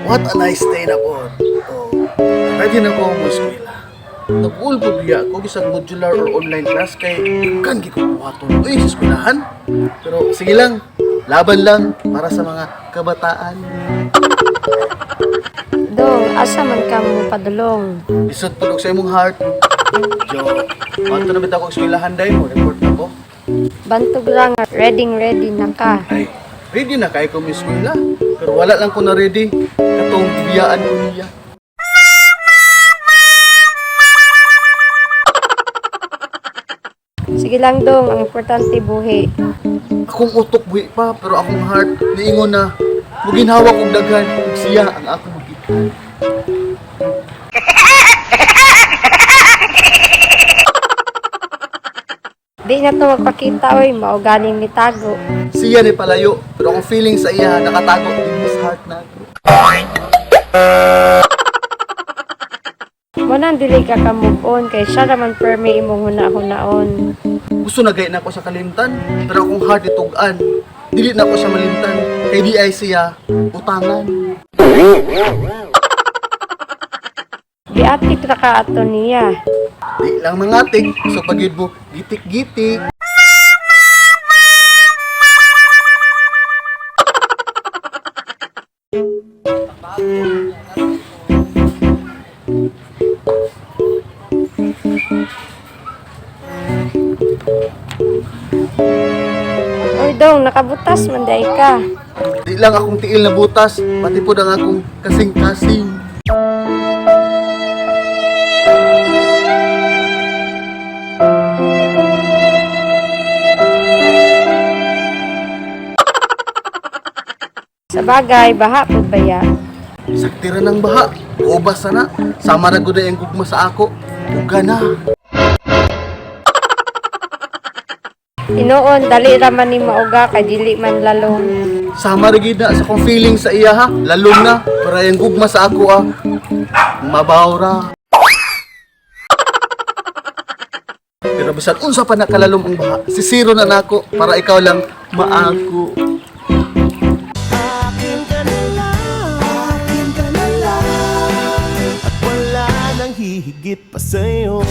What a nice day na po. Oh, ready na ko mo eskwela. Nag-uul po biya ko isang modular or online class kay kan gi ko buhaton sa eskwelahan. Pero sige lang, laban lang para sa mga kabataan. Dong, asa man ka mo padulong? Isot tulog sa imong heart. Jo, manto na bitaw ko eskwelahan day mo, report na ko. Bantog lang, ready na ka. Ay, ready na kay ko mo eskwela. Pero wala lang ko na ready. Katong biyaan ko niya. Sige lang dong, ang importante buhi. Akong utok buhi pa, pero akong heart niingon na muginhawa kong daghan ug siya ang akong makita. Di na to magpakita oy, mao ganing ni tago. Siya ni palayo, pero akong feeling sa iya nakatago din sa heart na ako. Manang dili ka move on kay siya naman permi imong huna-hunaon. Gusto na gay na ako sa kalimtan, pero akong heart itugan. Dili na ako siya malimtan, kay di ay siya utangan. Di atik ra ka ato niya. Di lang mangatig, so pagid mo gitik-gitik. Oy dong, nakabutas man day ka. Di lang akong tiil na butas, pati po ang akong kasing-kasing. Sa bagay, baha po ba yan? Saktira ng baha, ubas na. Sama na gud ang gugma sa ako. Uga na. Inoon, dali raman ni mauga kay dili man lalong. Sama ra gid na sa akong feeling sa iya ha. Lalong na, para yung gugma sa ako ah. Mabaw ra. Pero bisan unsa pa nakalalom ang baha, sisiro na nako para ikaw lang maako. Akin ka na lang, at wala nang hihigit pa sa'yo.